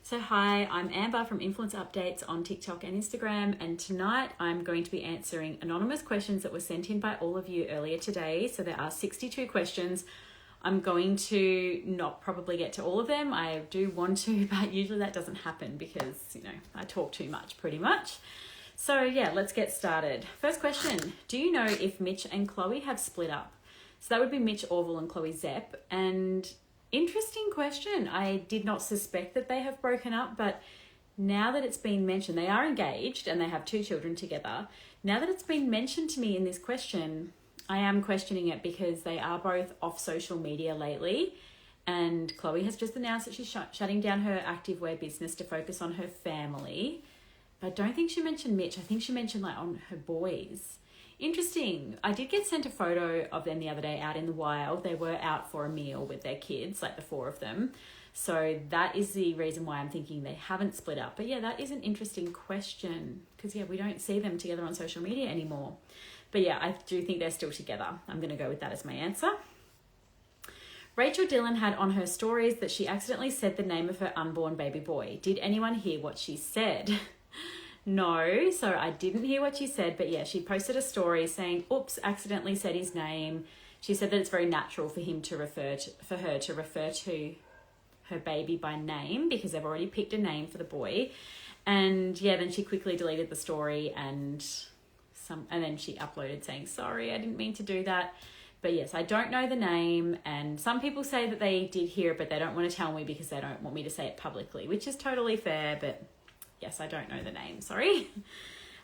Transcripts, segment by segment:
So hi, I'm Amber from Influence Updates on TikTok and Instagram, and tonight I'm going to be answering anonymous questions that were sent in by all of you earlier today. So there are 62 questions. I'm going to not probably get to all of them. I do want to, but usually that doesn't happen because, I talk too much pretty much. So yeah, let's get started. First question, do you know if Mitch and Chloe have split up? So that would be Mitch, Orval and Chloe Szep. And interesting question. I did not suspect that they have broken up, but now that it's been mentioned, they are engaged and they have 2 children together. Now that it's been mentioned to me in this question, I am questioning it because they are both off social media lately. And Chloe has just announced that she's shutting down her activewear business to focus on her family. But I don't think she mentioned Mitch. I think she mentioned on her boys. Interesting. I did get sent a photo of them the other day out in the wild. They were out for a meal with their kids, the 4 of them. So that is the reason why I'm thinking they haven't split up. But yeah, that is an interesting question because we don't see them together on social media anymore. But yeah, I do think they're still together. I'm going to go with that as my answer. Rachel Dillon had on her stories that she accidentally said the name of her unborn baby boy. Did anyone hear what she said? No, so I didn't hear what she said, but yeah, she posted a story saying, oops, accidentally said his name. She said that it's very natural for her to refer to her baby by name because they've already picked a name for the boy. And yeah, then she quickly deleted the story and then she uploaded saying, sorry, I didn't mean to do that. But yes, I don't know the name, and some people say that they did hear it, but they don't want to tell me because they don't want me to say it publicly, which is totally fair, but yes, I don't know the name, sorry.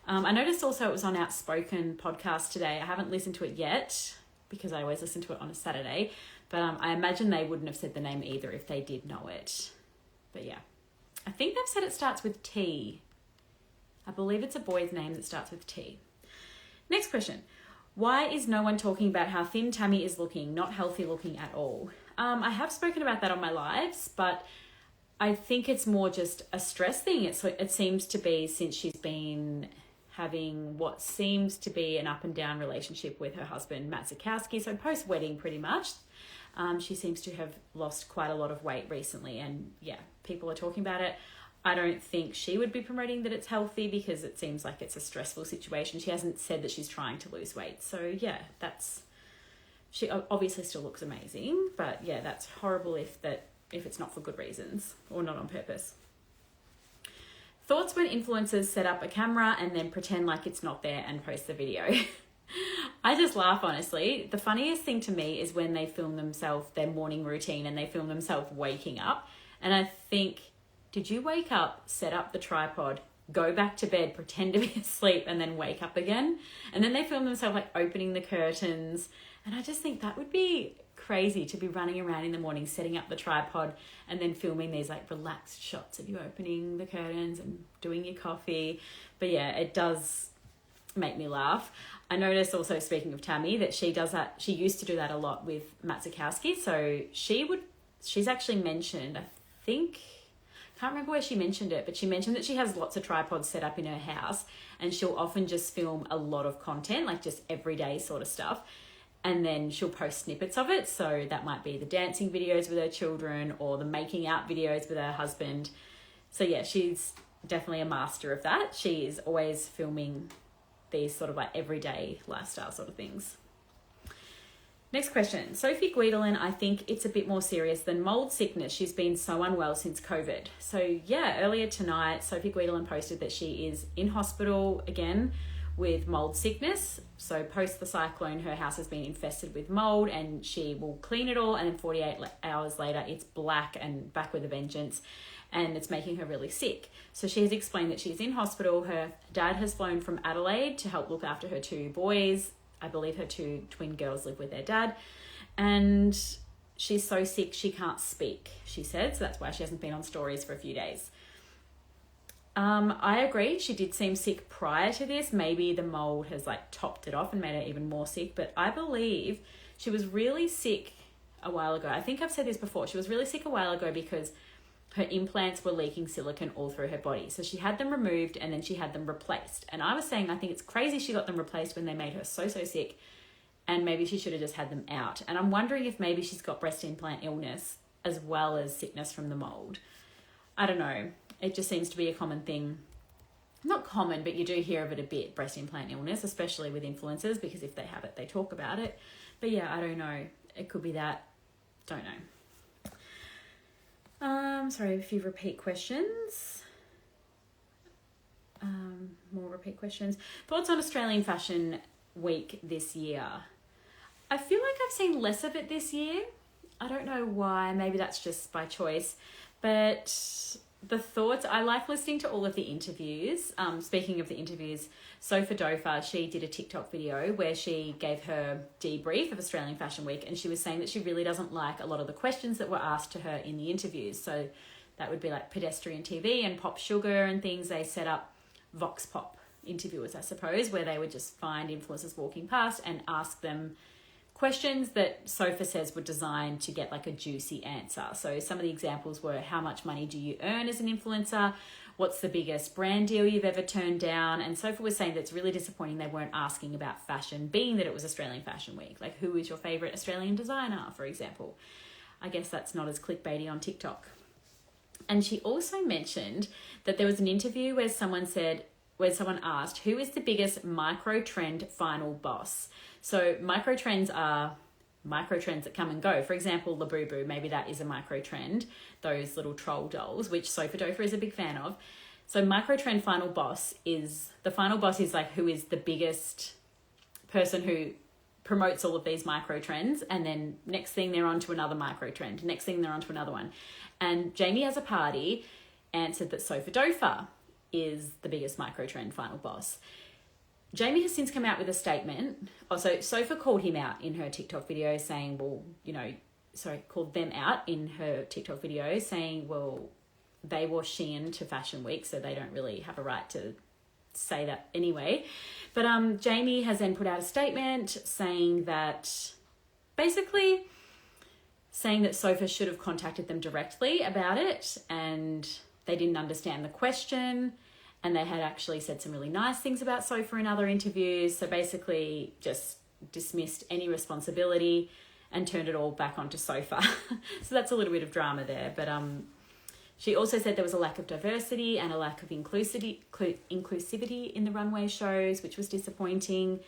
I noticed also it was on Outspoken podcast today. I haven't listened to it yet because I always listen to it on a Saturday, but I imagine they wouldn't have said the name either if they did know it. But yeah, I think they've said it starts with T. I believe it's a boy's name that starts with T. Next question. Why is no one talking about how thin Tammy is looking, not healthy looking at all? I have spoken about that on my lives, but I think it's more just a stress thing. It seems to be since she's been having what seems to be an up and down relationship with her husband, Matt Zukowski. So post-wedding pretty much, she seems to have lost quite a lot of weight recently. And yeah, people are talking about it. I don't think she would be promoting that it's healthy because it seems like it's a stressful situation. She hasn't said that she's trying to lose weight. So yeah, she obviously still looks amazing, but yeah, that's horrible if it's not for good reasons or not on purpose. Thoughts when influencers set up a camera and then pretend like it's not there and post the video. I just laugh, honestly. The funniest thing to me is when they film themselves, their morning routine, and they film themselves waking up. And I think, did you wake up, set up the tripod, go back to bed, pretend to be asleep, and then wake up again? And then they film themselves opening the curtains. And I just think that would be crazy to be running around in the morning, setting up the tripod and then filming these relaxed shots of you opening the curtains and doing your coffee. But yeah, it does make me laugh. I noticed also, speaking of Tammy, that she does that. She used to do that a lot with Matt Zukowski. So she's actually mentioned, I can't remember where she mentioned it, but she mentioned that she has lots of tripods set up in her house and she'll often just film a lot of content, just everyday sort of stuff. And then she'll post snippets of it. So that might be the dancing videos with her children or the making out videos with her husband. So yeah, she's definitely a master of that. She is always filming these sort of everyday lifestyle sort of things. Next question. Sophie Guidolin, I think it's a bit more serious than mold sickness. She's been so unwell since COVID. So yeah, earlier tonight, Sophie Guidolin posted that she is in hospital again with mold sickness. So post the cyclone, her house has been infested with mold and she will clean it all. And then 48 hours later, it's black and back with a vengeance and it's making her really sick. So she has explained that she's in hospital. Her dad has flown from Adelaide to help look after her 2 boys. I believe her 2 twin girls live with their dad. And she's so sick, she can't speak, she said. So that's why she hasn't been on stories for a few days. I agree. She did seem sick prior to this. Maybe the mold has topped it off and made her even more sick. But I believe she was really sick a while ago. I think I've said this before. She was really sick a while ago because her implants were leaking silicone all through her body. So she had them removed and then she had them replaced. And I was saying, I think it's crazy she got them replaced when they made her so sick. And maybe she should have just had them out. And I'm wondering if maybe she's got breast implant illness as well as sickness from the mold. I don't know. It just seems to be a common thing. Not common, but you do hear of it a bit, breast implant illness, especially with influencers, because if they have it, they talk about it. But yeah, I don't know. It could be that. Don't know. Sorry, a few repeat questions. More repeat questions. Thoughts on Australian Fashion Week this year? I feel like I've seen less of it this year. I don't know why. Maybe that's just by choice. But the thoughts, I like listening to all of the interviews. Speaking of the interviews, Sopha Dopha, she did a TikTok video where she gave her debrief of Australian Fashion Week, and she was saying that she really doesn't like a lot of the questions that were asked to her in the interviews. So that would be like pedestrian TV and Pop Sugar and things. They set up Vox Pop interviewers, I suppose, where they would just find influencers walking past and ask them questions that Sopha says were designed to get like a juicy answer. So some of the examples were, how much money do you earn as an influencer? What's the biggest brand deal you've ever turned down? And Sopha was saying that it's really disappointing they weren't asking about fashion, being that it was Australian Fashion Week. Like, who is your favourite Australian designer, for example? I guess that's not as clickbaity on TikTok. And she also mentioned that there was an interview where someone asked, who is the biggest micro trend final boss? So micro trends are micro trends that come and go. For example, Labubu, maybe that is a micro trend, those little troll dolls, which Sopha Dopha is a big fan of. So micro trend final boss is like who is the biggest person who promotes all of these micro trends, and then next thing they're on to another micro trend, next thing they're on to another one. And Jamie Azzopardi answered that Sopha Dopha is the biggest micro trend final boss. Jamie has since come out with a statement. Also, Sopha called him out in her TikTok video saying, called them out in her TikTok video saying, well, they wore Shein to Fashion Week, so they don't really have a right to say that anyway. But Jamie has then put out a statement saying that Sopha should have contacted them directly about it, and they didn't understand the question. And they had actually said some really nice things about Sopha in other interviews. So basically just dismissed any responsibility and turned it all back onto Sopha. So that's a little bit of drama there. But she also said there was a lack of diversity and a lack of inclusivity in the runway shows, which was disappointing.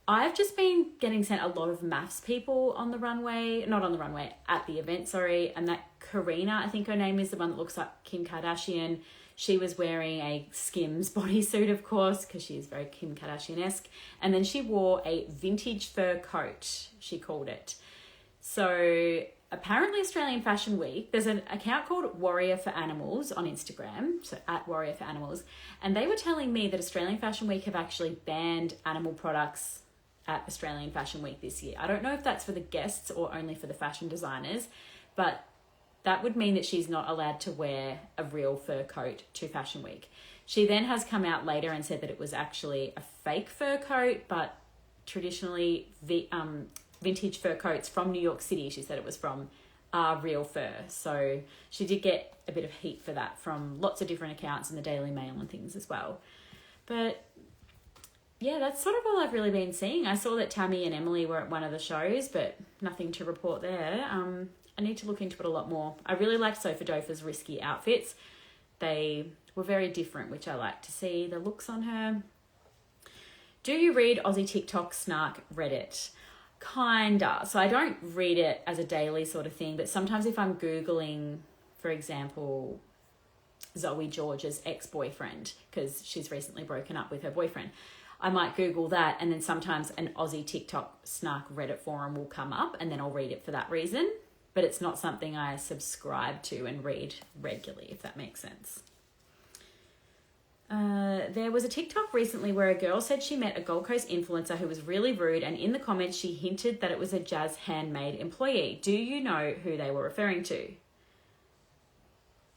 I've just been getting sent a lot of maths people at the event, sorry. And that Carina, I think her name is, the one that looks like Kim Kardashian. She was wearing a Skims bodysuit, of course, because she is very Kim Kardashian-esque. And then she wore a vintage fur coat, she called it. So apparently Australian Fashion Week, there's an account called Warrior for Animals on Instagram, so at Warrior for Animals. And they were telling me that Australian Fashion Week have actually banned animal products at Australian Fashion Week this year. I don't know if that's for the guests or only for the fashion designers, but that would mean that she's not allowed to wear a real fur coat to Fashion Week. She then has come out later and said that it was actually a fake fur coat, but traditionally vintage fur coats from New York City, she said it was from, are real fur. So she did get a bit of heat for that from lots of different accounts in the Daily Mail and things as well. But yeah, that's sort of all I've really been seeing. I saw that Tammy and Emilee were at one of the shows, but nothing to report there. I need to look into it a lot more. I really liked Sopha Dopha's risky outfits. They were very different, which I like to see the looks on her. Do you read Aussie TikTok snark Reddit? Kinda. So I don't read it as a daily sort of thing, but sometimes if I'm Googling, for example, Zoe George's ex-boyfriend, because she's recently broken up with her boyfriend, I might Google that, and then sometimes an Aussie TikTok snark Reddit forum will come up, and then I'll read it for that reason. But it's not something I subscribe to and read regularly, if that makes sense. There was a TikTok recently where a girl said she met a Gold Coast influencer who was really rude, and in the comments she hinted that it was a Jazz Handmade employee. Do you know who they were referring to?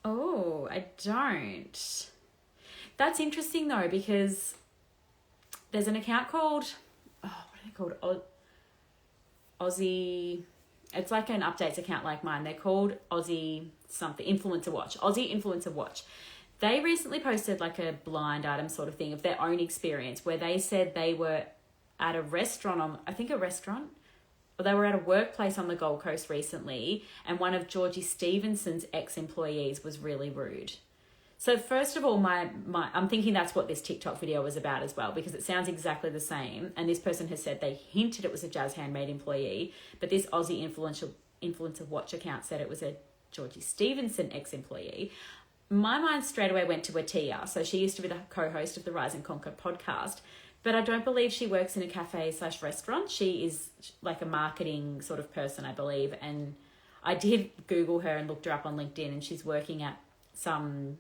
Oh, I don't. That's interesting though, because there's an account called, what are they called? Aussie... It's like an updates account like mine. They're called Aussie something, Influencer Watch. Aussie Influencer Watch. They recently posted like a blind item sort of thing of their own experience where they said they were at a restaurant, they were at a workplace on the Gold Coast recently, and one of Georgie Stevenson's ex-employees was really rude. So first of all, I'm thinking that's what this TikTok video was about as well, because it sounds exactly the same. And this person has said they hinted it was a Jazz Handmade employee, but this Aussie influencer watch account said it was a Georgie Stevenson ex-employee. My mind straight away went to Atia. So she used to be the co-host of the Rise and Conquer podcast, but I don't believe she works in a cafe/restaurant. She is like a marketing sort of person, I believe. And I did Google her and looked her up on LinkedIn, and she's working at some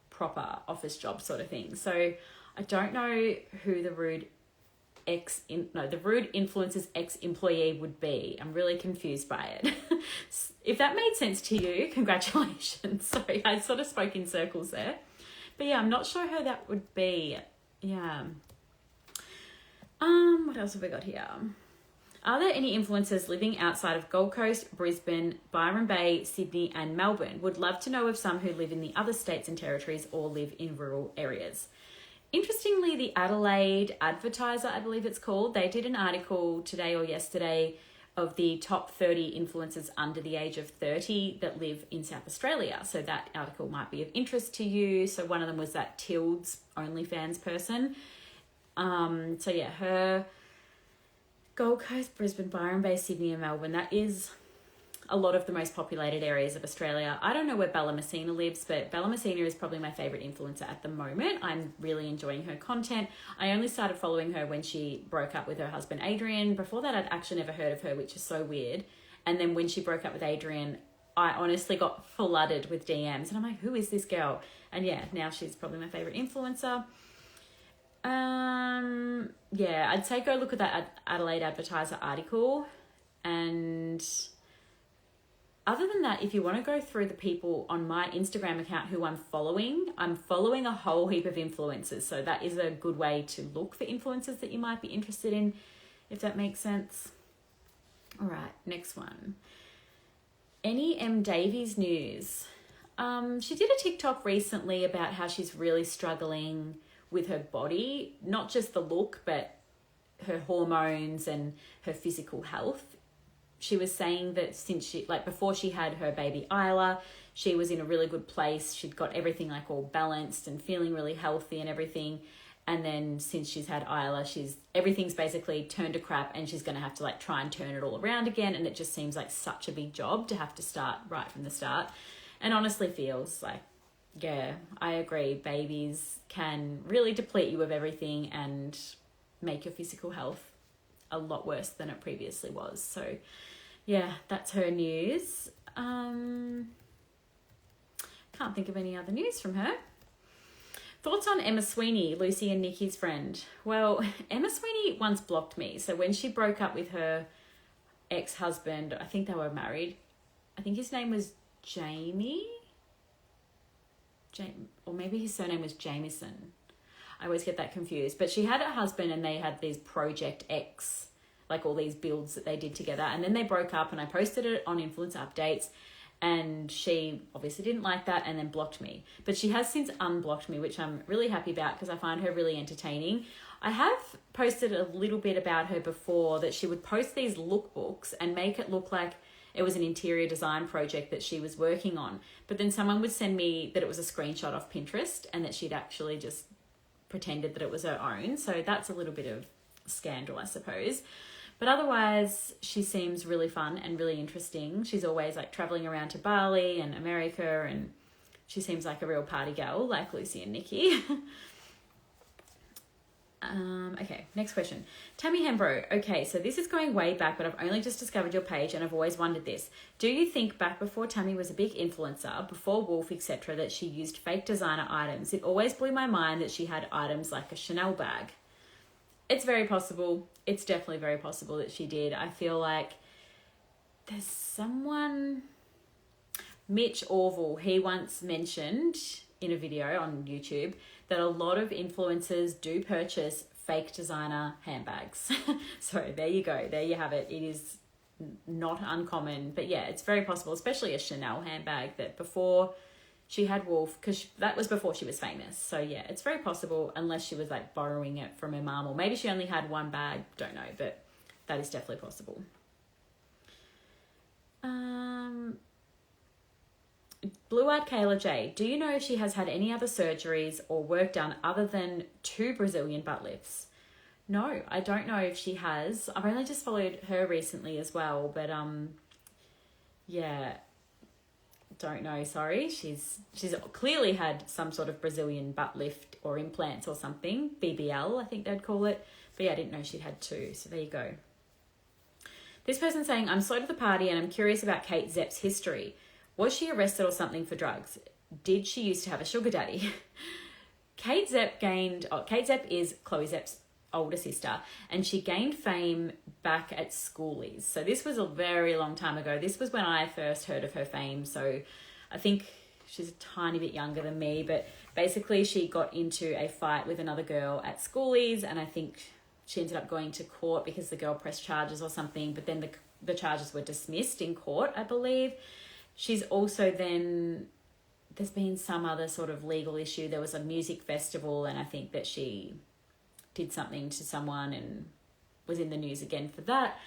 proper office job sort of thing. So I don't know who the rude influencer's ex-employee would be. I'm really confused by it. If that made sense to you, congratulations. Sorry, I sort of spoke in circles there. But yeah, I'm not sure who that would be. Yeah. What else have we got here? Are there any influencers living outside of Gold Coast, Brisbane, Byron Bay, Sydney and Melbourne? Would love to know of some who live in the other states and territories or live in rural areas. Interestingly, the Adelaide Advertiser, I believe it's called, they did an article today or yesterday of the top 30 influencers under the age of 30 that live in South Australia. So that article might be of interest to you. So one of them was that Tildes OnlyFans person. So yeah, her Gold Coast, Brisbane, Byron Bay, Sydney and Melbourne, that is a lot of the most populated areas of Australia. I don't know where Bella Messina lives, but Bella Messina is probably my favourite influencer at the moment. I'm really enjoying her content. I only started following her when she broke up with her husband, Adrian. Before that, I'd actually never heard of her, which is so weird. And then when she broke up with Adrian, I honestly got flooded with DMs. And I'm like, who is this girl? And yeah, now she's probably my favourite influencer. Yeah, I'd say go look at that Adelaide Advertiser article. And other than that, if you want to go through the people on my Instagram account who I'm following a whole heap of influencers. So that is a good way to look for influencers that you might be interested in, if that makes sense. All right, next one. Any M. Davies news? She did a TikTok recently about how she's really struggling with her body, not just the look, but her hormones and her physical health. She was saying that since before she had her baby Isla, she was in a really good place. She'd got everything like all balanced and feeling really healthy and everything. And then since she's had Isla, everything's basically turned to crap, and she's going to have to try and turn it all around again. And it just seems like such a big job to have to start right from the start. And honestly feels like, yeah, I agree. Babies can really deplete you of everything and make your physical health a lot worse than it previously was. So yeah, that's her news. Can't think of any other news from her. Thoughts on Emma Sweeney, Lucy and Nikki's friend? Well, Emma Sweeney once blocked me. So when she broke up with her ex-husband, I think they were married. I think his name was Jamie, or maybe his surname was Jameson. I always get that confused. But she had a husband and they had these Project X, like all these builds that they did together. And then they broke up, and I posted it on Influencer Updates, and she obviously didn't like that and then blocked me. But she has since unblocked me, which I'm really happy about because I find her really entertaining. I have posted a little bit about her before, that she would post these lookbooks and make it look like it was an interior design project that she was working on. But then someone would send me that it was a screenshot off Pinterest and that she'd actually just pretended that it was her own. So that's a little bit of scandal, I suppose. But otherwise, she seems really fun and really interesting. She's always traveling around to Bali and America, and she seems like a real party girl, like Lucy and Nikki. Okay, next question. Tammy Hembrow. Okay, so this is going way back, but I've only just discovered your page and I've always wondered this. Do you think back before Tammy was a big influencer, before Wolf, etc., that she used fake designer items? It always blew my mind that she had items like a Chanel bag. It's very possible. It's definitely very possible that she did. I feel like there's someone, Mitch Orval, he once mentioned in a video on YouTube that a lot of influencers do purchase fake designer handbags. So there you go. There you have it. It is not uncommon. But yeah, it's very possible, especially a Chanel handbag, that before she had Wolf, because that was before she was famous. So yeah, it's very possible, unless she was borrowing it from her mum, or maybe she only had one bag. Don't know, but that is definitely possible. Blue-eyed Kayla Jade, do you know if she has had any other surgeries or work done other than 2 Brazilian butt lifts? No, I don't know if she has. I've only just followed her recently as well, but yeah, don't know, sorry. She's clearly had some sort of Brazilian butt lift or implants or something, BBL I think they'd call it, but yeah, I didn't know she'd had 2, so there you go. This person's saying, I'm slow to the party and I'm curious about Kate Szep's history. Was she arrested or something for drugs? Did she used to have a sugar daddy? Kate Szep is Chloe Szep's older sister, and she gained fame back at schoolies. So this was a very long time ago. This was when I first heard of her fame. So I think she's a tiny bit younger than me, but basically she got into a fight with another girl at schoolies, and I think she ended up going to court because the girl pressed charges or something, but then the charges were dismissed in court, I believe. She's also then, there's been some other sort of legal issue. There was a music festival, and I think that she did something to someone and was in the news again for that.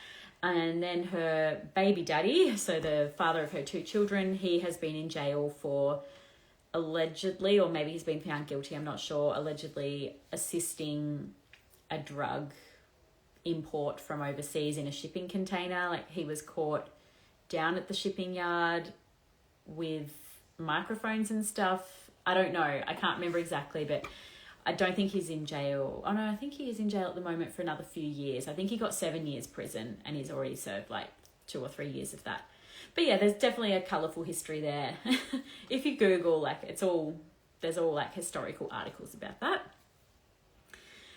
And then her baby daddy, so the father of her 2 children, he has been in jail for allegedly, or maybe he's been found guilty, I'm not sure, allegedly assisting a drug import from overseas in a shipping container. Like, he was caught down at the shipping yard with microphones and stuff. I don't know. I can't remember exactly, but I don't think he's in jail. Oh no, I think he is in jail at the moment for another few years. I think he got 7 years prison and he's already served like 2 or 3 years of that. But yeah, there's definitely a colourful history there. If you Google, like, there's all like historical articles about that.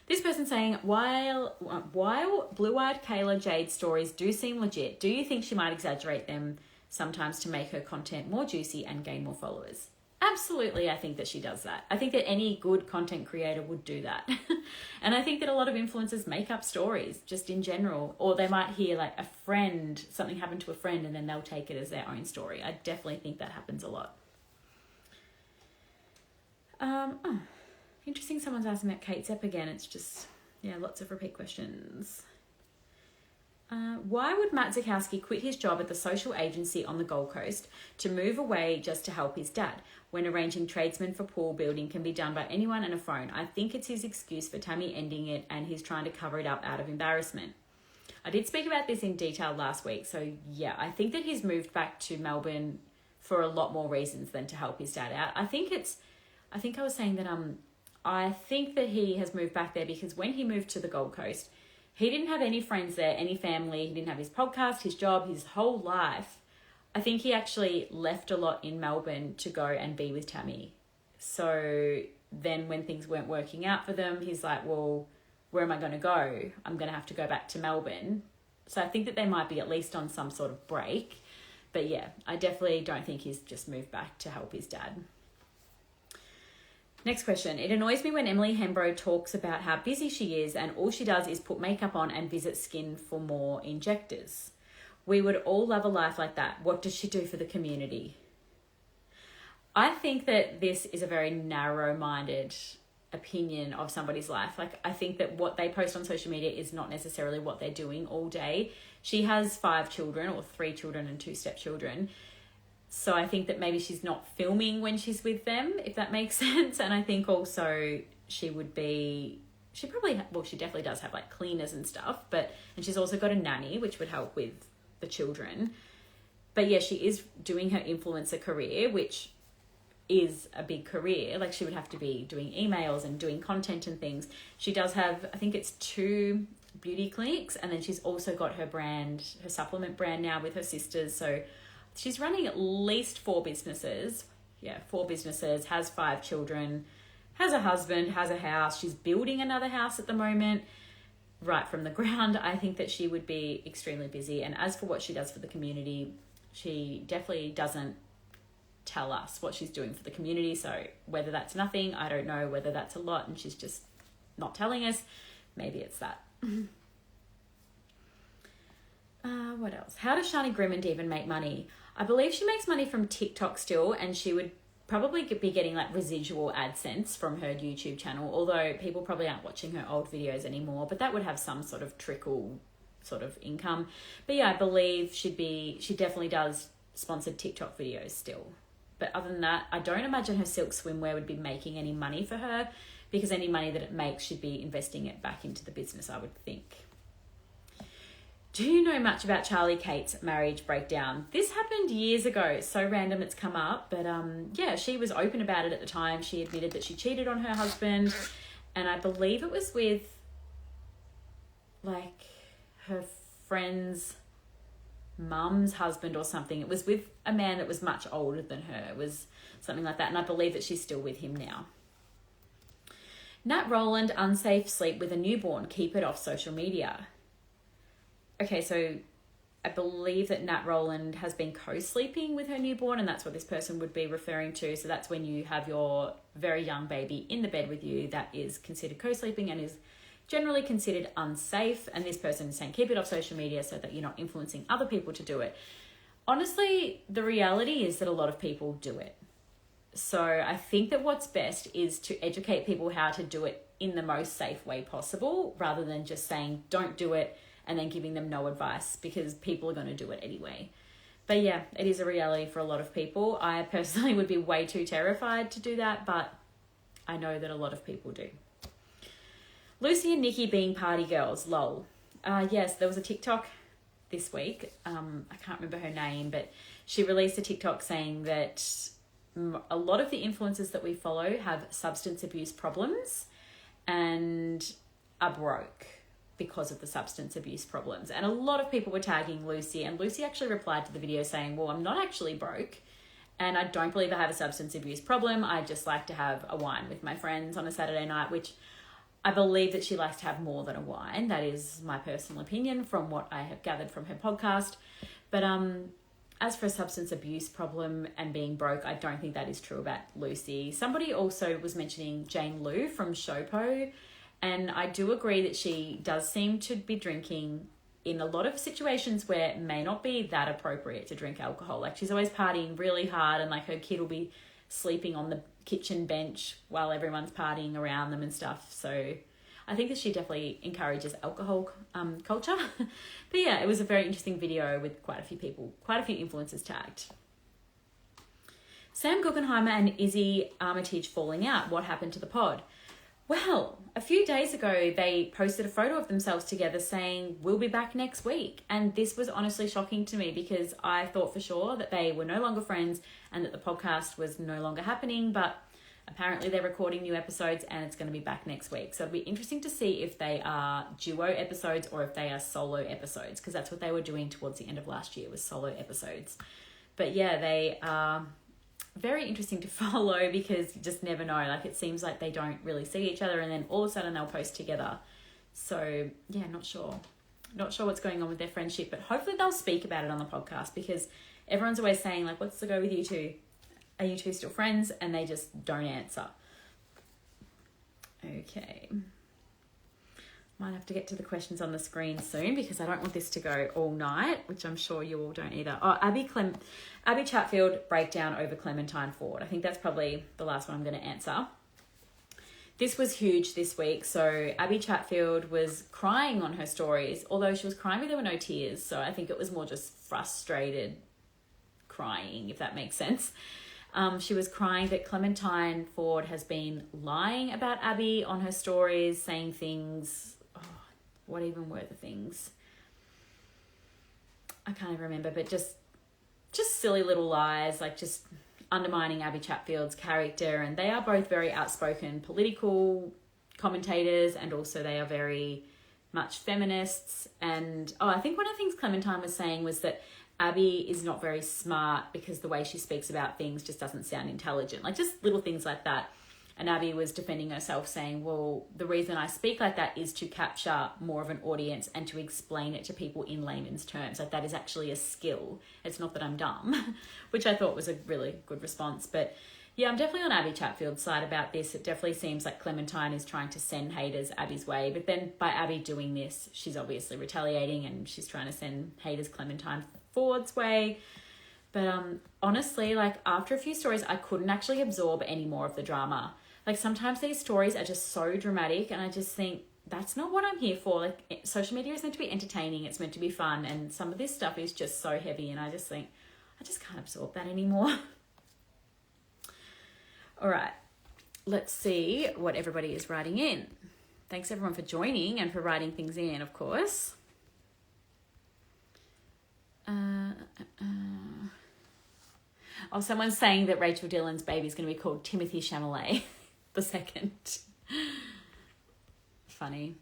This person's saying, while Blue-eyed Kayla Jade stories do seem legit, do you think she might exaggerate them sometimes to make her content more juicy and gain more followers? Absolutely, I think that she does that. I think that any good content creator would do that. And I think that a lot of influencers make up stories just in general, or they might hear like something happened to a friend, and then they'll take it as their own story. I definitely think that happens a lot. Interesting, someone's asking about Kate Szep again. It's just, lots of repeat questions. Why would Matt Zukowski quit his job at the social agency on the Gold Coast to move away just to help his dad, when arranging tradesmen for pool building can be done by anyone and a phone? I think it's his excuse for Tammy ending it, and he's trying to cover it up out of embarrassment. I did speak about this in detail last week, so yeah, I think that he's moved back to Melbourne for a lot more reasons than to help his dad out. I think I was saying that I think that he has moved back there because when he moved to the Gold Coast, he didn't have any friends there, any family. He didn't have his podcast, his job, his whole life. I think he actually left a lot in Melbourne to go and be with Tammy. So then when things weren't working out for them, he's like, well, where am I going to go? I'm going to have to go back to Melbourne. So I think that they might be at least on some sort of break. But yeah, I definitely don't think he's just moved back to help his dad. Next question. It annoys me when Emilee Hembrow talks about how busy she is and all she does is put makeup on and visit skin for more injectors. We would all love a life like that. What does she do for the community? I think that this is a very narrow-minded opinion of somebody's life. Like, I think that what they post on social media is not necessarily what they're doing all day. She has 5 children, or 3 children and 2 stepchildren. So I think that maybe she's not filming when she's with them, if that makes sense. And I think also she definitely does have like cleaners and stuff, and she's also got a nanny, which would help with the children. But yeah, she is doing her influencer career, which is a big career. Like, she would have to be doing emails and doing content and things. She does have, I think it's 2 beauty clinics, and then she's also got her supplement brand now with her sisters. So she's running at least 4 businesses. Yeah, 4 businesses, has 5 children, has a husband, has a house. She's building another house at the moment, right from the ground. I think that she would be extremely busy. And as for what she does for the community, she definitely doesn't tell us what she's doing for the community. So whether that's nothing, I don't know. Whether that's a lot and she's just not telling us, maybe it's that. What else? How does Shaani Grimmond even make money? I believe she makes money from TikTok still, and she would probably be getting like residual AdSense from her YouTube channel, although people probably aren't watching her old videos anymore, but that would have some sort of trickle sort of income. But yeah, I believe she definitely does sponsored TikTok videos still. But other than that, I don't imagine her silk swimwear would be making any money for her, because any money that it makes should be investing it back into the business, I would think. Do you know much about Charli Kate's marriage breakdown? This happened years ago. It's so random it's come up. But yeah, she was open about it at the time. She admitted that she cheated on her husband. And I believe it was with, like, her friend's mum's husband or something. It was with a man that was much older than her. It was something like that. And I believe that she's still with him now. Nat Rolland, unsafe sleep with a newborn. Keep it off social media. Okay, so I believe that Nat Rolland has been co-sleeping with her newborn, and that's what this person would be referring to. So that's when you have your very young baby in the bed with you. That is considered co-sleeping and is generally considered unsafe. And this person is saying keep it off social media so that you're not influencing other people to do it. Honestly, the reality is that a lot of people do it. So I think that what's best is to educate people how to do it in the most safe way possible, rather than just saying don't do it and then giving them no advice, because people are going to do it anyway. But yeah, it is a reality for a lot of people. I personally would be way too terrified to do that, but I know that a lot of people do. Lucy and Nikki being party girls, lol. Yes, there was a TikTok this week. I can't remember her name, but she released a TikTok saying that a lot of the influencers that we follow have substance abuse problems and are broke because of the substance abuse problems. And a lot of people were tagging Lucy, and Lucy actually replied to the video saying, well, I'm not actually broke, and I don't believe I have a substance abuse problem. I just like to have a wine with my friends on a Saturday night, which I believe that she likes to have more than a wine. That is my personal opinion from what I have gathered from her podcast. But as for a substance abuse problem and being broke, I don't think that is true about Lucy. Somebody also was mentioning Jane Lou from Showpo, and I do agree that she does seem to be drinking in a lot of situations where it may not be that appropriate to drink alcohol. Like, she's always partying really hard, and like her kid will be sleeping on the kitchen bench while everyone's partying around them and stuff. So I think that she definitely encourages alcohol culture. But yeah, it was a very interesting video with quite a few influencers tagged. Sam Guggenheimer and Izzy Armitage falling out. What happened to the pod? Well, a few days ago, they posted a photo of themselves together saying, we'll be back next week. And this was honestly shocking to me, because I thought for sure that they were no longer friends and that the podcast was no longer happening. But apparently they're recording new episodes and it's going to be back next week. So it'll be interesting to see if they are duo episodes or if they are solo episodes, because that's what they were doing towards the end of last year, was solo episodes. But yeah, they are very interesting to follow, because you just never know. Like, it seems like they don't really see each other and then all of a sudden they'll post together. So yeah, not sure what's going on with their friendship, but hopefully they'll speak about it on the podcast, because everyone's always saying like, what's the go with you two? Are you two still friends? And they just don't answer. Okay. Might have to get to the questions on the screen soon, because I don't want this to go all night, which I'm sure you all don't either. Oh, Abbie Chatfield breakdown over Clementine Ford. I think that's probably the last one I'm going to answer. This was huge this week. So Abbie Chatfield was crying on her stories, although she was crying but there were no tears. So I think it was more just frustrated crying, if that makes sense. She was crying that Clementine Ford has been lying about Abbie on her stories, saying things... what even were the things? I can't even remember, but just silly little lies, like just undermining Abbie Chatfield's character. And they are both very outspoken political commentators, and also they are very much feminists. And I think one of the things Clementine was saying was that Abbie is not very smart because the way she speaks about things just doesn't sound intelligent, like just little things like that. And Abbie was defending herself, saying, well, the reason I speak like that is to capture more of an audience and to explain it to people in layman's terms. Like, that is actually a skill. It's not that I'm dumb, which I thought was a really good response. But yeah, I'm definitely on Abbie Chatfield's side about this. It definitely seems like Clementine is trying to send haters Abbie's way. But then by Abbie doing this, she's obviously retaliating and she's trying to send haters Clementine Ford's way. But honestly, like, after a few stories, I couldn't actually absorb any more of the drama. Like, sometimes these stories are just so dramatic, and I just think, that's not what I'm here for. Like, social media is meant to be entertaining. It's meant to be fun. And some of this stuff is just so heavy. And I just think, I just can't absorb that anymore. All right. Let's see what everybody is writing in. Thanks everyone for joining and for writing things in, of course. Oh, someone's saying that Rachel Dillon's baby is going to be called Timothy Chalamet the second. Funny.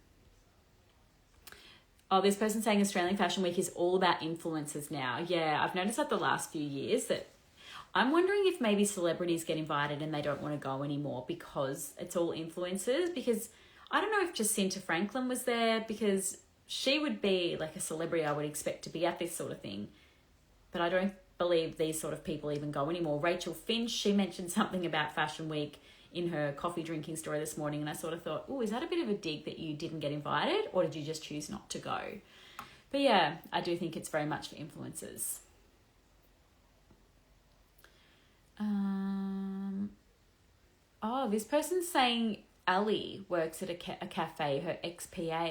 Oh, this person's saying Australian Fashion Week is all about influencers now. Yeah, I've noticed that the last few years that I'm wondering if maybe celebrities get invited and they don't want to go anymore because it's all influencers. Because I don't know if Jacinta Franklin was there, because she would be like a celebrity I would expect to be at this sort of thing. But I don't believe these sort of people even go anymore. Rachel Finch, she mentioned something about Fashion Week in her coffee drinking story this morning, and I sort of thought, oh, is that a bit of a dig that you didn't get invited, or did you just choose not to go? But yeah, I do think it's very much for influencers. Oh, this person's saying Ali works at a cafe, her ex-PA.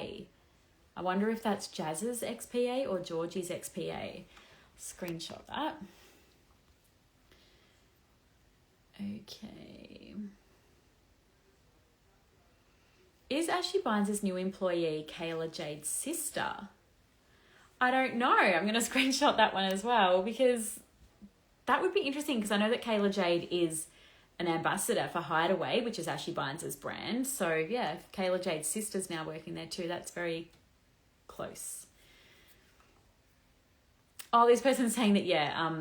I wonder if that's Jazz's ex-PA or Georgie's ex-PA. Screenshot that. Okay. Is Ashley Bynes' new employee Kayla Jade's sister? I don't know. I'm going to screenshot that one as well, because that would be interesting, because I know that Kayla Jade is an ambassador for Hideaway, which is Ashley Bynes' brand. So yeah, if Kayla Jade's sister's now working there too, that's very close. Oh, this person's saying that, yeah,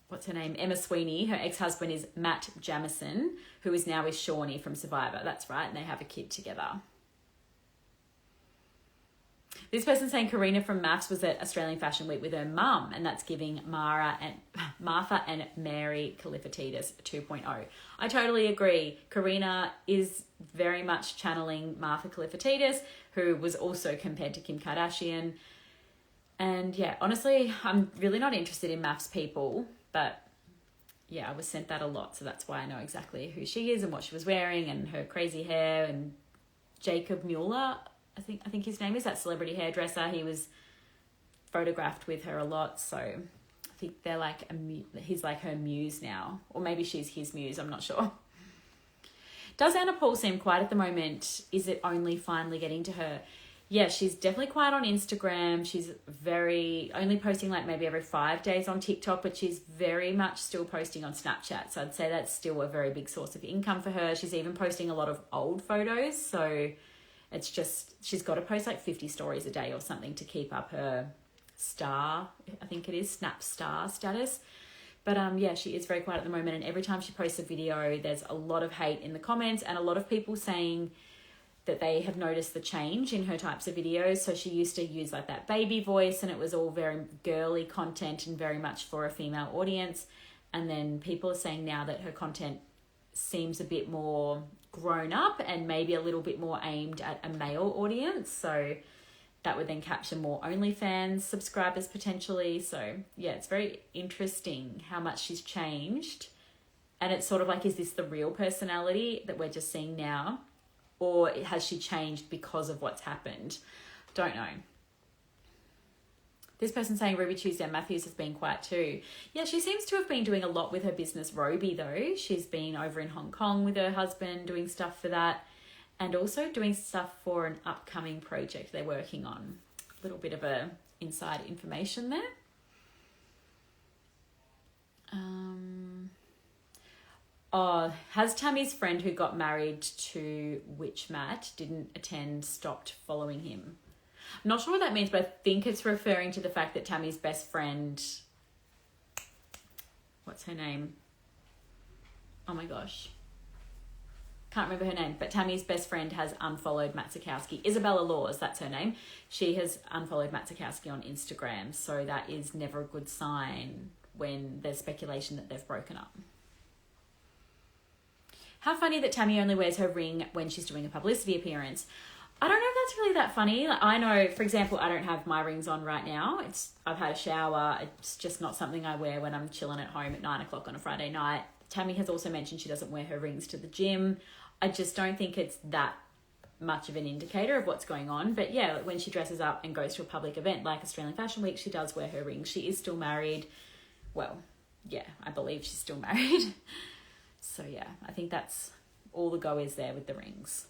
what's her name? Emma Sweeney, her ex-husband is Matt Jamison, who is now with Shawnee from Survivor. That's right, and they have a kid together. This person's saying Carina from Maths was at Australian Fashion Week with her mum, and that's giving Martha and Mary Califatidis 2.0. I totally agree. Carina is very much channeling Martha Califatidis, who was also compared to Kim Kardashian. And yeah, honestly, I'm really not interested in Maths people, but yeah, I was sent that a lot, so that's why I know exactly who she is and what she was wearing and her crazy hair. And Jacob Mueller, I think his name is, that celebrity hairdresser. He was photographed with her a lot, so I think they're like he's like her muse now, or maybe she's his muse. I'm not sure. Does Anna Paul seem quiet at the moment? Is it only finally getting to her? Yeah, she's definitely quiet on Instagram. She's only posting like maybe every 5 days on TikTok, but she's very much still posting on Snapchat. So I'd say that's still a very big source of income for her. She's even posting a lot of old photos. So it's just, she's got to post like 50 stories a day or something to keep up her star, I think it is, Snap star status. But yeah, she is very quiet at the moment. And every time she posts a video, there's a lot of hate in the comments and a lot of people saying that they have noticed the change in her types of videos. So she used to use like that baby voice and it was all very girly content and very much for a female audience. And then people are saying now that her content seems a bit more grown up and maybe a little bit more aimed at a male audience. So that would then capture more OnlyFans subscribers potentially. So yeah, it's very interesting how much she's changed. And it's sort of like, is this the real personality that we're just seeing now? Or has she changed because of what's happened? Don't know. This person saying Ruby Tuesday Matthews has been quiet too. Yeah, she seems to have been doing a lot with her business Roby though. She's been over in Hong Kong with her husband doing stuff for that, and also doing stuff for an upcoming project they're working on. A little bit of a inside information there. Oh, has Tammy's friend who got married to Witch Matt didn't attend stopped following him? I'm not sure what that means, but I think it's referring to the fact that Tammy's best friend, what's her name? Oh my gosh. Can't remember her name, but Tammy's best friend has unfollowed Matt Zukowski. Isabella Laws, that's her name. She has unfollowed Matt Zukowski on Instagram. So that is never a good sign when there's speculation that they've broken up. How funny that Tammy only wears her ring when she's doing a publicity appearance. I don't know if that's really that funny. Like, I know, for example, I don't have my rings on right now. I've had a shower. It's just not something I wear when I'm chilling at home at 9:00 on a Friday night. Tammy has also mentioned she doesn't wear her rings to the gym. I just don't think it's that much of an indicator of what's going on. But yeah, when she dresses up and goes to a public event like Australian Fashion Week, she does wear her ring. She is still married. Well, yeah, I believe she's still married. So yeah, I think that's all the go is there with the rings.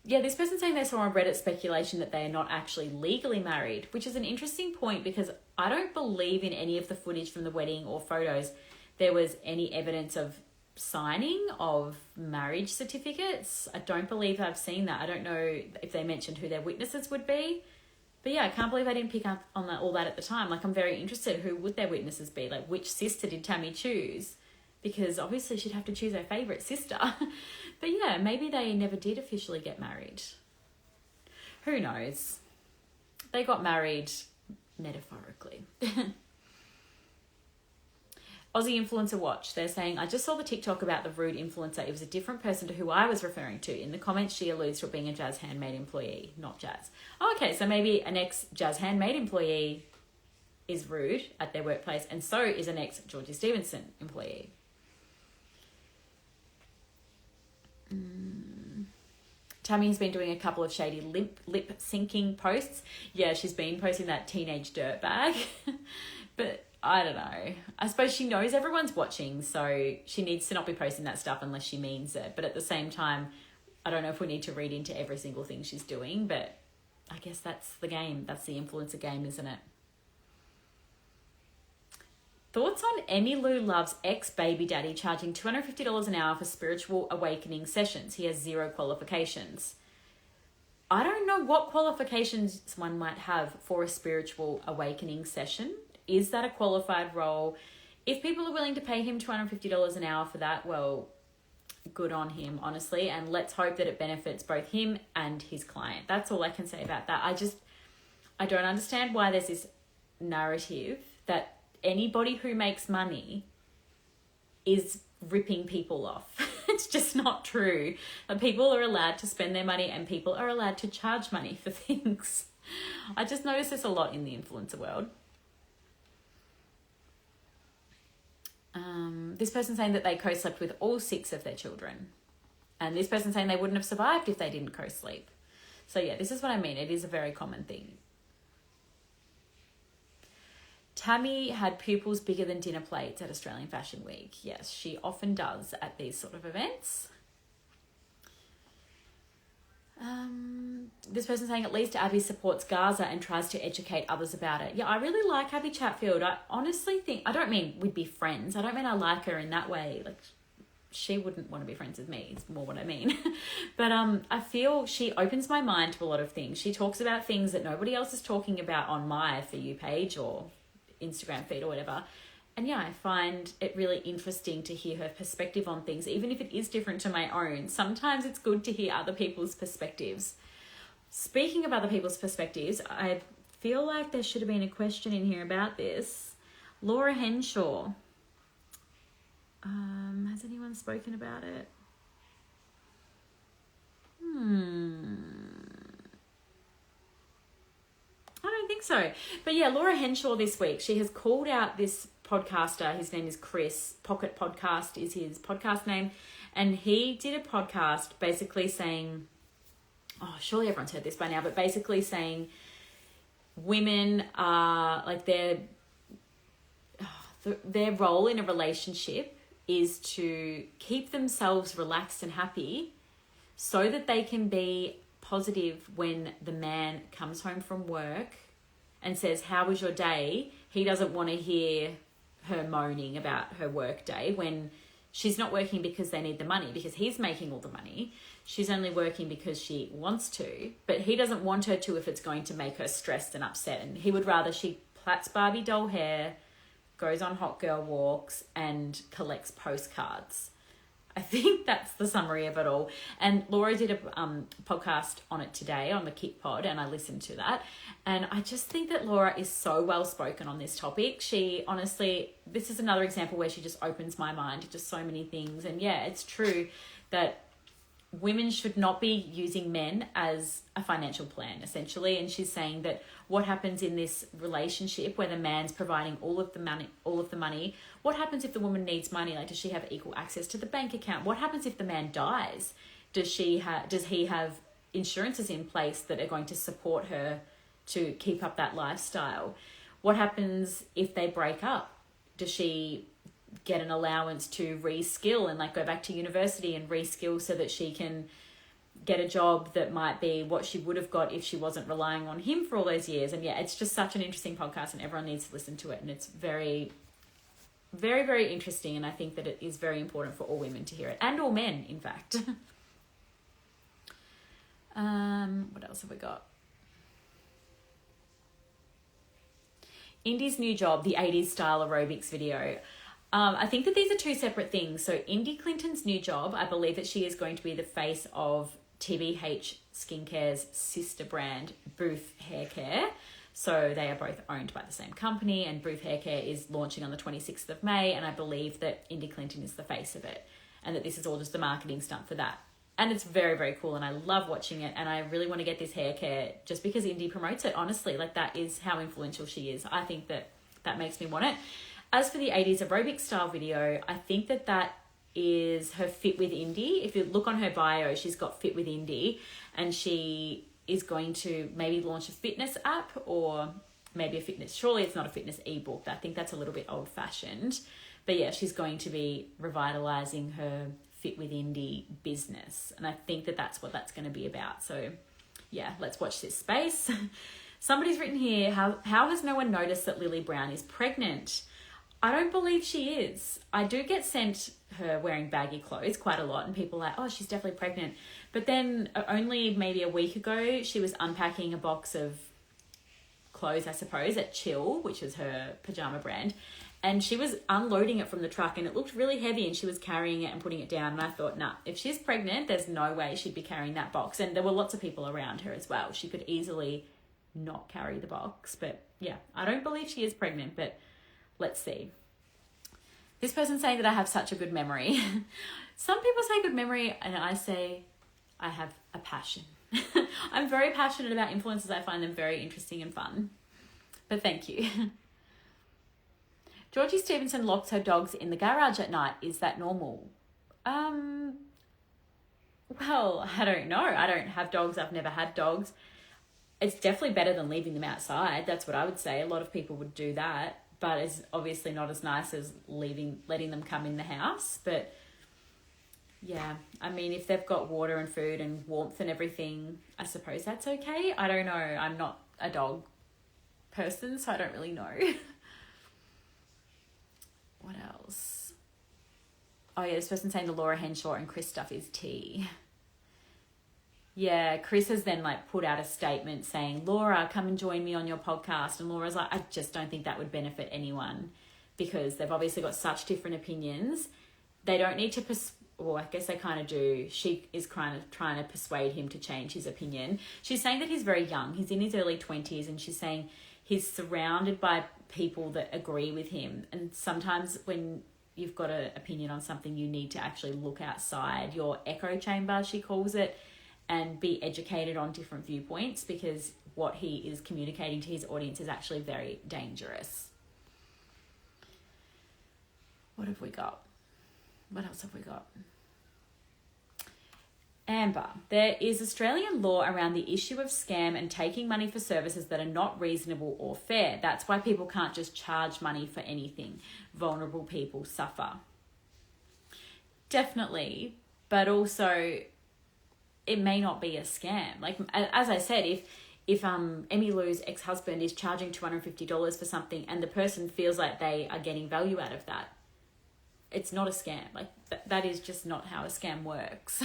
Yeah, this person's saying they saw on Reddit speculation that they are not actually legally married, which is an interesting point because I don't believe in any of the footage from the wedding or photos there was any evidence of signing of marriage certificates. I don't believe I've seen that. I don't know if they mentioned who their witnesses would be. But yeah, I can't believe I didn't pick up on all that at the time. Like, I'm very interested. Who would their witnesses be? Like, which sister did Tammy choose? Because obviously she'd have to choose her favourite sister. But yeah, maybe they never did officially get married. Who knows? They got married metaphorically. Aussie Influencer Watch. They're saying, I just saw the TikTok about the rude influencer. It was a different person to who I was referring to. In the comments, she alludes to it being a Jazz Handmade employee, not Jazz. Oh, okay, so maybe an ex-Jazz Handmade employee is rude at their workplace, and so is an ex-Georgie Stevenson employee. Tammy has been doing a couple of shady lip syncing posts. Yeah, she's been posting that teenage dirtbag. But I don't know. I suppose she knows everyone's watching, so she needs to not be posting that stuff unless she means it. But at the same time, I don't know if we need to read into every single thing she's doing, but I guess that's the game. That's the influencer game, isn't it? Thoughts on Emmylou Love's ex-baby daddy charging $250 an hour for spiritual awakening sessions? He has 0 qualifications. I don't know what qualifications one might have for a spiritual awakening session. Is that a qualified role? If people are willing to pay him $250 an hour for that, well, good on him, honestly. And let's hope that it benefits both him and his client. That's all I can say about that. I don't understand why there's this narrative that anybody who makes money is ripping people off. It's just not true. People are allowed to spend their money and people are allowed to charge money for things. I just notice this a lot in the influencer world. This person saying that they co-slept with all 6 of their children. And this person saying they wouldn't have survived if they didn't co-sleep. So yeah, this is what I mean. It is a very common thing. Tammy had pupils bigger than dinner plates at Australian Fashion Week. Yes, she often does at these sort of events. This person saying at least Abbie supports Gaza and tries to educate others about it. Yeah, I really like Abbie Chatfield. I honestly think, I don't mean we'd be friends. I don't mean I like her in that way. Like, she wouldn't want to be friends with me, is more what I mean. But I feel she opens my mind to a lot of things. She talks about things that nobody else is talking about on my For You page or Instagram feed or whatever. And yeah, I find it really interesting to hear her perspective on things, even if it is different to my own. Sometimes it's good to hear other people's perspectives. Speaking of other people's perspectives, I feel like there should have been a question in here about this. Laura Henshaw. Has anyone spoken about it? I don't think so. But yeah, Laura Henshaw this week, she has called out this podcaster. His name is Chris. Pocket Podcast is his podcast name. And he did a podcast basically saying, oh, surely everyone's heard this by now, but basically saying women are like their role in a relationship is to keep themselves relaxed and happy so that they can be positive when the man comes home from work and says, how was your day? He doesn't want to hear her moaning about her work day when she's not working because they need the money, because he's making all the money. She's only working because she wants to, but he doesn't want her to if it's going to make her stressed and upset. And he would rather she plats Barbie doll hair, goes on hot girl walks, and collects postcards. I think that's the summary of it all. And Laura did a podcast on it today on the Kick Pod, and I listened to that. And I just think that Laura is so well spoken on this topic. She honestly, this is another example where she just opens my mind to just so many things. And yeah, it's true that women should not be using men as a financial plan, essentially. And she's saying that what happens in this relationship where the man's providing all of the money, what happens if the woman needs money? Like, does she have equal access to the bank account? What happens if the man dies? does he have insurances in place that are going to support her to keep up that lifestyle? What happens if they break up? Does she get an allowance to reskill and like go back to university and reskill so that she can get a job that might be what she would have got if she wasn't relying on him for all those years? And yeah, it's just such an interesting podcast and everyone needs to listen to it. And it's very, very, very interesting. And I think that it is very important for all women to hear it, and all men, in fact. What else have we got? Indy's new job, the 80s style aerobics video. I think that these are two separate things. So Indy Clinton's new job, I believe that she is going to be the face of TBH Skincare's sister brand, Booth Hair Care. So they are both owned by the same company, and Booth Hair Care is launching on the 26th of May, and I believe that Indy Clinton is the face of it, and that this is all just a marketing stunt for that. And it's very, very cool, and I love watching it, and I really want to get this hair care just because Indy promotes it, honestly. Like, that is how influential she is. I think that makes me want it. As for the 80s aerobic style video, I think that is her Fit with Indy. If you look on her bio, she's got Fit with Indy, and she is going to maybe launch a fitness app, or maybe a fitness, surely it's not a fitness ebook. I think that's a little bit old fashioned. But yeah, she's going to be revitalizing her Fit with Indy business. And I think that that's what that's going to be about. So yeah, let's watch this space. Somebody's written here, how has no one noticed that Lily Brown is pregnant? I don't believe she is. I do get sent her wearing baggy clothes quite a lot, and people are like, oh, she's definitely pregnant. But then only maybe a week ago, she was unpacking a box of clothes, I suppose, at Chill, which is her pajama brand. And she was unloading it from the truck, and it looked really heavy, and she was carrying it and putting it down. And I thought, nah, if she's pregnant, there's no way she'd be carrying that box. And there were lots of people around her as well. She could easily not carry the box. But yeah, I don't believe she is pregnant, but let's see. This person's saying that I have such a good memory. Some people say good memory, and I say I have a passion. I'm very passionate about influencers. I find them very interesting and fun. But thank you. Georgie Stevenson locks her dogs in the garage at night. Is that normal? Well, I don't know. I don't have dogs. I've never had dogs. It's definitely better than leaving them outside. That's what I would say. A lot of people would do that, but it's obviously not as nice as letting them come in the house. But yeah, I mean, if they've got water and food and warmth and everything, I suppose that's okay. I don't know. I'm not a dog person, so I don't really know. What else? Oh yeah, this person's saying the Laura Henshaw and Chris stuff is tea. Yeah, Chris has then like put out a statement saying, Laura, come and join me on your podcast. And Laura's like, I just don't think that would benefit anyone, because they've obviously got such different opinions. They don't need to, well, I guess they kind of do. She is kind of trying to persuade him to change his opinion. She's saying that he's very young. He's in his early 20s, and she's saying he's surrounded by people that agree with him. And sometimes when you've got an opinion on something, you need to actually look outside your echo chamber, she calls it, and be educated on different viewpoints, because what he is communicating to his audience is actually very dangerous. What have we got? What else have we got? Amber, there is Australian law around the issue of scam and taking money for services that are not reasonable or fair. That's why people can't just charge money for anything. Vulnerable people suffer. Definitely, but also it may not be a scam. Like, as I said, if Emilu's ex-husband is charging $250 for something and the person feels like they are getting value out of that, it's not a scam. Like, that is just not how a scam works.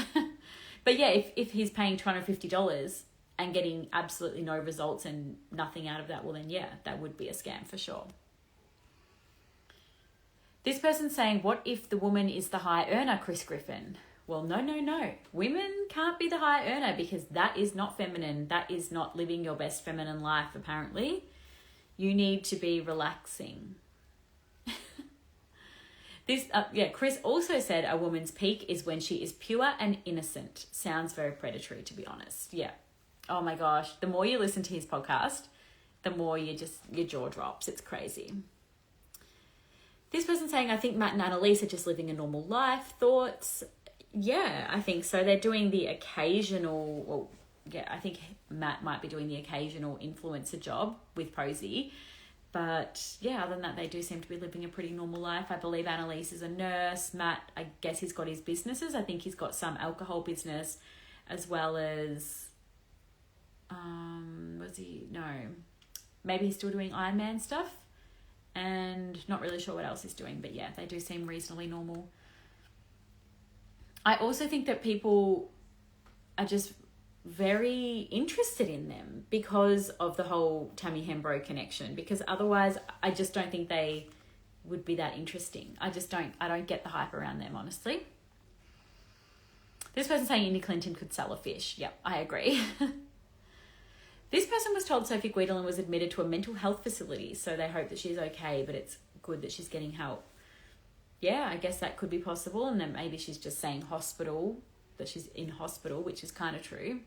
But yeah, if he's paying $250 and getting absolutely no results and nothing out of that, well then yeah, that would be a scam for sure. This person's saying, what if the woman is the high earner, Chris Griffin? Well, no. Women can't be the high earner, because that is not feminine. That is not living your best feminine life, apparently. You need to be relaxing. Chris also said a woman's peak is when she is pure and innocent. Sounds very predatory, to be honest. Yeah. Oh my gosh. The more you listen to his podcast, the more your jaw drops. It's crazy. This person's saying, I think Matt and Annalise are just living a normal life. Thoughts? Yeah, I think so. They're doing the occasional, well, yeah, I think Matt might be doing the occasional influencer job with Posey. But yeah, other than that, they do seem to be living a pretty normal life. I believe Annalise is a nurse. Matt, I guess he's got his businesses. I think he's got some alcohol business as well as, maybe he's still doing Iron Man stuff. And not really sure what else he's doing. But yeah, they do seem reasonably normal. I also think that people are just very interested in them because of the whole Tammy Hembrow connection, because otherwise I just don't think they would be that interesting. I don't get the hype around them, honestly. This person saying Indy Clinton could sell a fish. Yep, I agree. This person was told Sophie Guidolin was admitted to a mental health facility, so they hope that she's okay, but it's good that she's getting help. Yeah, I guess that could be possible, and then maybe she's just saying hospital, that she's in hospital, which is kind of true.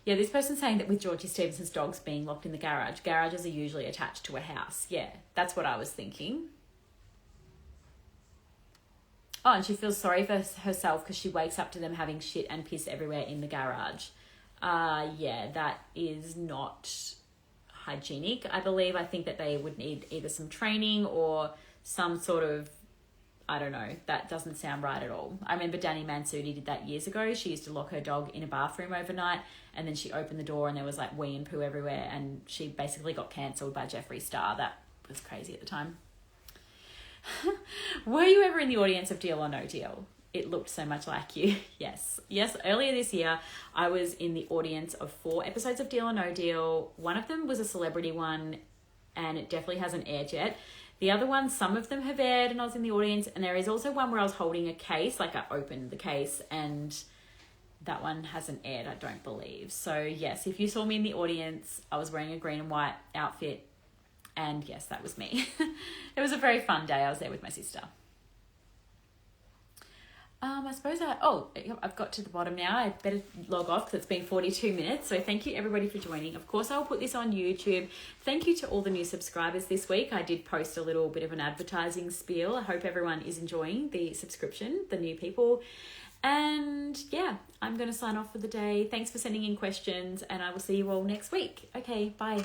Yeah, this person's saying that with Georgie Stevenson's dogs being locked in the garage, garages are usually attached to a house. Yeah, that's what I was thinking. Oh, and she feels sorry for herself because she wakes up to them having shit and piss everywhere in the garage. Yeah, that is not hygienic, I believe. I think that they would need either some training or some sort of, I don't know, that doesn't sound right at all. I remember Danny Mansuti did that years ago. She used to lock her dog in a bathroom overnight, and then she opened the door and there was like wee and poo everywhere, and she basically got cancelled by Jeffree Star. That was crazy at the time. Were you ever in the audience of Deal or No Deal? It looked so much like you. Yes, earlier this year I was in the audience of 4 episodes of Deal or No Deal. One of them was a celebrity one, and it definitely hasn't aired yet. The other ones, some of them have aired and I was in the audience, and there is also one where I was holding a case, like I opened the case, and that one hasn't aired, I don't believe. So yes, if you saw me in the audience, I was wearing a green and white outfit, and yes, that was me. It was a very fun day. I was there with my sister. I suppose I've got to the bottom now. I better log off because it's been 42 minutes. So thank you everybody for joining. Of course, I'll put this on YouTube. Thank you to all the new subscribers this week. I did post a little bit of an advertising spiel. I hope everyone is enjoying the subscription, the new people. And yeah, I'm going to sign off for the day. Thanks for sending in questions, and I will see you all next week. Okay, bye.